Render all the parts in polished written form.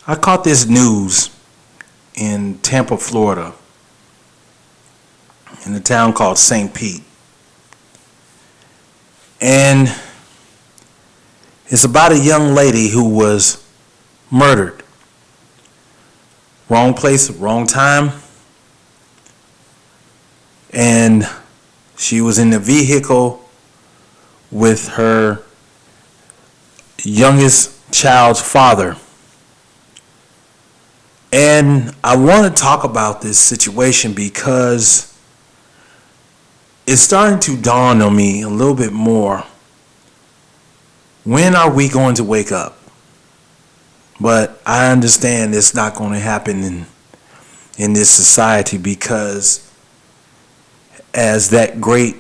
I caught this news in Tampa, Florida, in a town called St. Pete. And it's about a young lady who was murdered. Wrong place, wrong time. And she was in the vehicle with her youngest child's father. And I want to talk about this situation because it's starting to dawn on me a little bit more. When are we going to wake up? But I understand it's not going to happen in this society because, as that great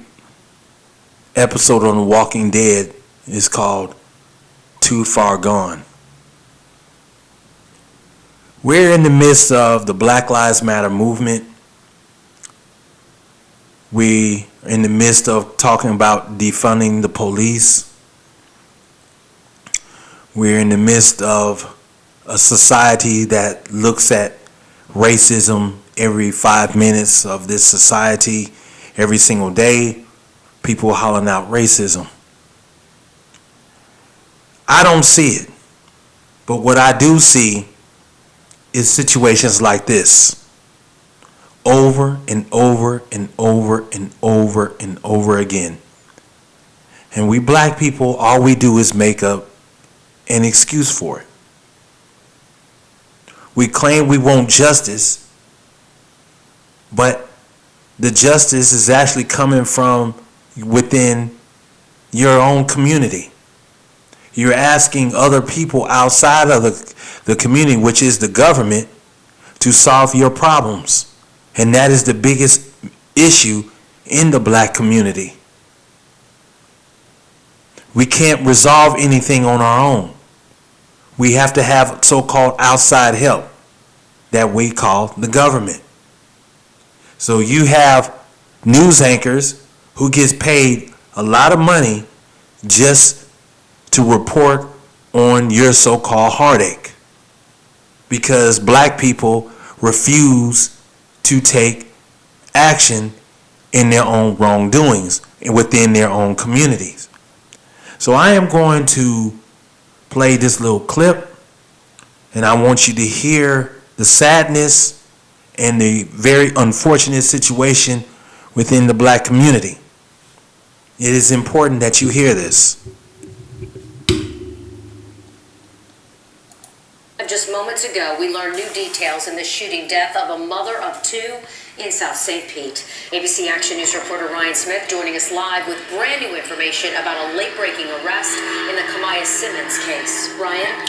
episode on The Walking Dead is called, Too Far Gone. We're in the midst of the Black Lives Matter movement. We are in the midst of talking about defunding the police. We're in the midst of a society that looks at racism every 5 minutes of this society. Every single day, people hollering out racism. I don't see it. But what I do see is situations like this. Over and over and over and over and over again. And we black people, all we do is make up an excuse for it. We claim we want justice, but the justice is actually coming from within your own community. You're asking other people outside of the community, which is the government, to solve your problems. And that is the biggest issue in the black community. We can't resolve anything on our own. We have to have so-called outside help that we call the government. So you have news anchors who gets paid a lot of money just to report on your so-called heartache, because black people refuse to take action in their own wrongdoings and within their own communities. So I am going to play this little clip, and I want you to hear the sadness and the very unfortunate situation within the black community. It is important that you hear this. Just moments ago, we learned new details in the shooting death of a mother of two in South St. Pete. ABC Action News reporter Ryan Smith joining us live with brand new information about a late-breaking arrest in the Kamaya Simmons case. Ryan?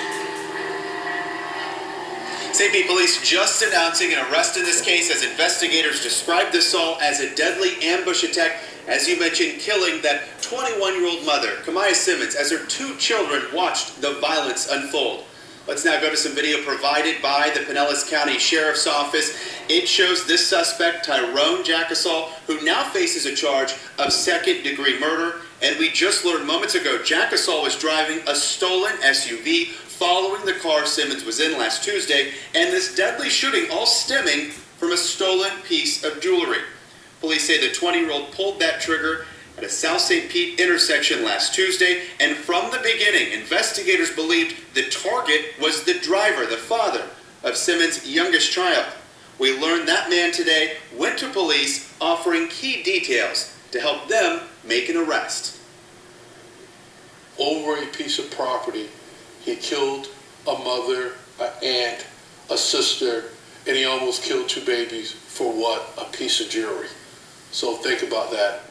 St. Pete police just announcing an arrest in this case as investigators describe the assault as a deadly ambush attack, as you mentioned, killing that 21-year-old mother, Kamaya Simmons, as her two children watched the violence unfold. Let's now go to some video provided by the Pinellas County Sheriff's Office. It shows this suspect, Tyrone Jackasol, who now faces a charge of second-degree murder. And we just learned moments ago, Jackasol was driving a stolen SUV following the car Simmons was in last Tuesday, and this deadly shooting all stemming from a stolen piece of jewelry. Police say the 20-year-old pulled that trigger at a South St. Pete intersection last Tuesday, and from the beginning, investigators believed the target was the driver, the father of Simmons' youngest child. We learned that man today went to police offering key details to help them make an arrest. Over a piece of property, he killed a mother, an aunt, a sister, and he almost killed two babies for what? A piece of jewelry. So think about that.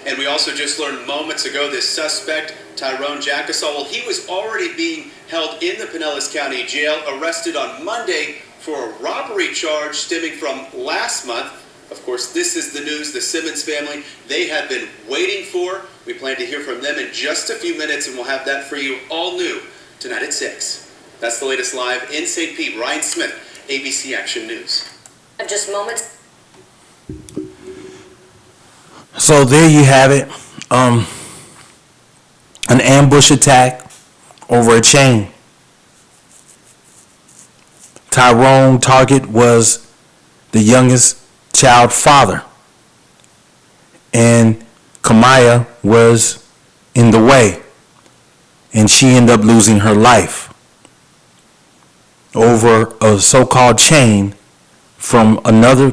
And we also just learned moments ago this suspect, Tyrone Jackasol, well, he was already being held in the Pinellas County Jail, arrested on Monday for a robbery charge stemming from last month. Of course, this is the news the Simmons family, they have been waiting for. We plan to hear from them in just a few minutes, and we'll have that for you all new tonight at 6. That's the latest live in St. Pete. Ryan Smith, ABC Action News. Just moments. So there you have it. An ambush attack over a chain. Tyrone target was the youngest child father, and Kamaya was in the way, and she ended up losing her life over a so-called chain from another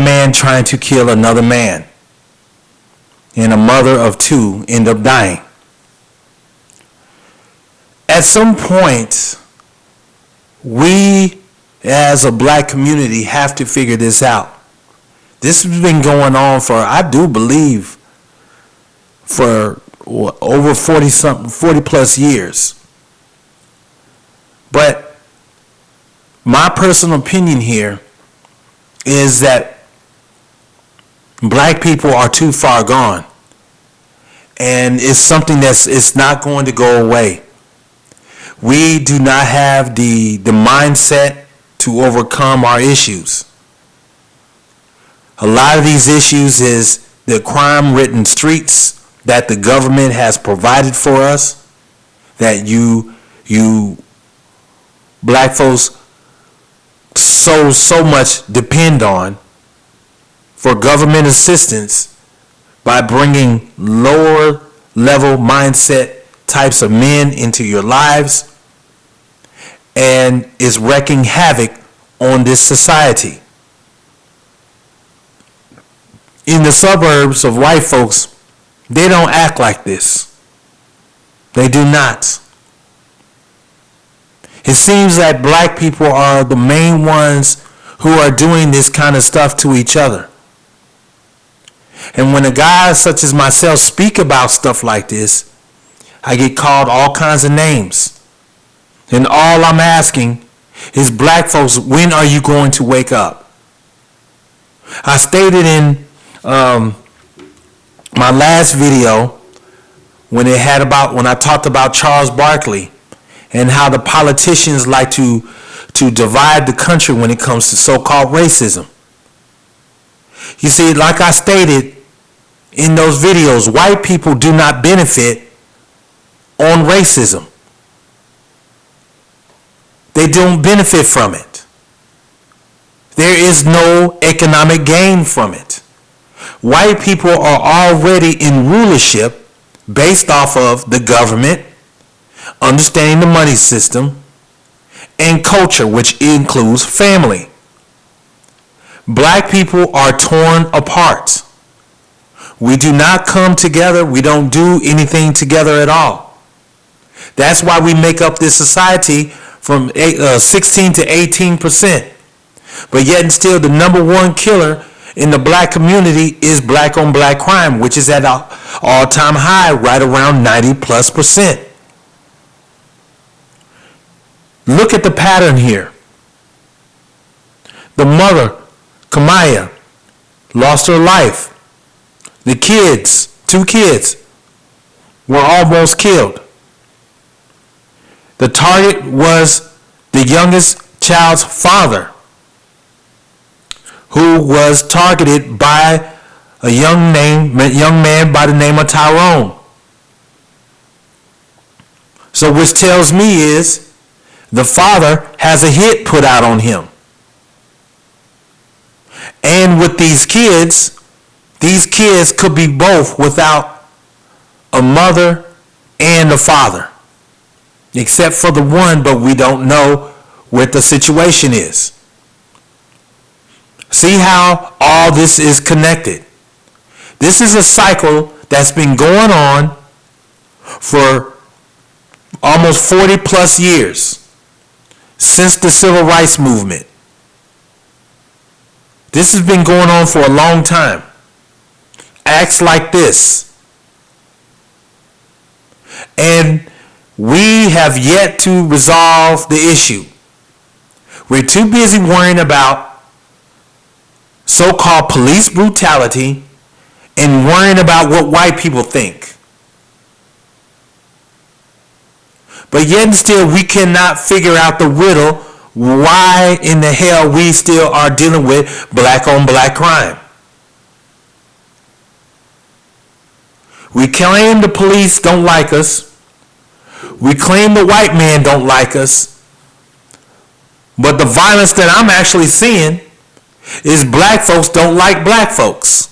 man trying to kill another man, and a mother of two ended up dying. At some point, we as a black community have to figure this out. This has been going on for, I do believe, for over 40 plus years. But my personal opinion here is that black people are too far gone, and it's something it's not going to go away. We do not have the mindset to overcome our issues. A lot of these issues is the crime-ridden streets that the government has provided for us, that you black folks so much depend on for government assistance by bringing lower level mindset types of men into your lives, and is wreaking havoc on this society. In the suburbs of white folks, they don't act like this. They do not. It seems that black people are the main ones who are doing this kind of stuff to each other. And when a guy such as myself speak about stuff like this, I get called all kinds of names. And all I'm asking is, black folks, when are you going to wake up? I stated in my last video when I talked about Charles Barkley and how the politicians like to divide the country when it comes to so-called racism. You see, like I stated in those videos, white people do not benefit on racism. They don't benefit from it. There is no economic gain from it. White people are already in rulership based off of the government, understanding the money system, and culture, which includes family. Black people are torn apart. We do not come together. We don't do anything together at all. That's why we make up this society from 16 to 18%. But yet and still, the number one killer in the black community is black on black crime, which is at an all-time high, right around 90+%. Look at the pattern here. The mother, Kamaya, lost her life. The kids, 2 kids, were almost killed. The target was the youngest child's father, who was targeted by a young man by the name of Tyrone. So which tells me is the father has a hit put out on him. And with these kids could be both without a mother and a father. Except for the one, but we don't know what the situation is. See how all this is connected. This is a cycle that's been going on for almost 40 plus years, since the civil rights movement. This has been going on for a long time. Acts like this. And we have yet to resolve the issue. We're too busy worrying about so-called police brutality and worrying about what white people think. But yet and still, we cannot figure out the riddle why in the hell we still are dealing with black on black crime. We claim the police don't like us. We claim the white man don't like us, but the violence that I'm actually seeing is black folks don't like black folks.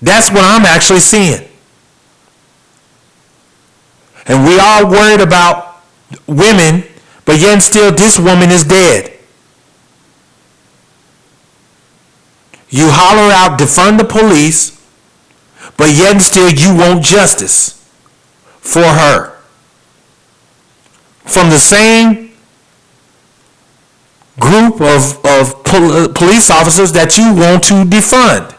That's what I'm actually seeing. And we are worried about women, but yet and still this woman is dead. You holler out, defund the police, but yet and still you want justice for her. From the same group of police officers that you want to defund.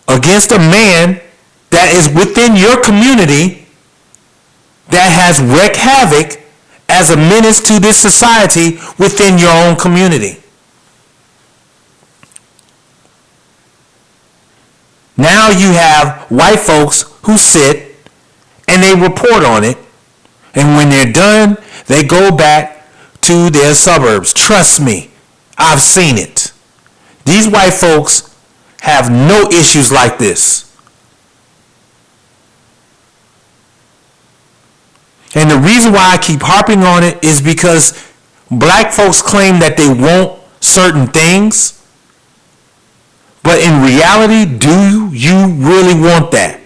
Against a man that is within your community that has wreaked havoc as a menace to this society within your own community. Now you have white folks who sit and they report on it, and when they're done, they go back to their suburbs. Trust me, I've seen it. These white folks have no issues like this. And the reason why I keep harping on it is because black folks claim that they want certain things, but in reality, do you really want that?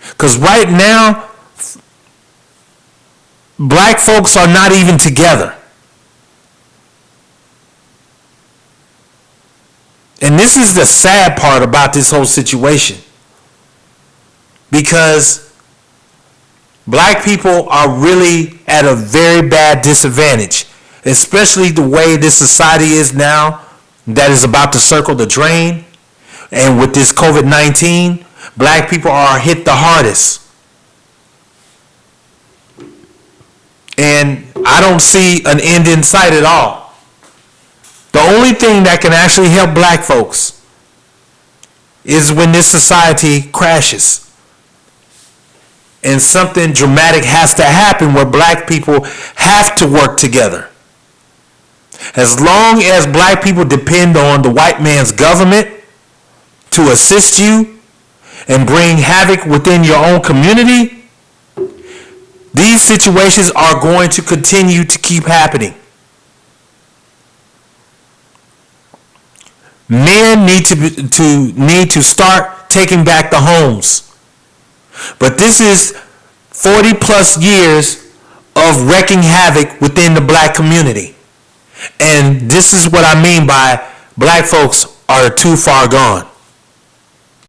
Because right now, black folks are not even together. And this is the sad part about this whole situation. Because black people are really at a very bad disadvantage, especially the way this society is now that is about to circle the drain. And with this COVID-19, black people are hit the hardest. And I don't see an end in sight at all. The only thing that can actually help black folks is when this society crashes. And something dramatic has to happen where black people have to work together. As long as black people depend on the white man's government to assist you and bring havoc within your own community, these situations are going to continue to keep happening. Men need to start taking back the homes. But this is 40 plus years of wreaking havoc within the black community. And this is what I mean by black folks are too far gone.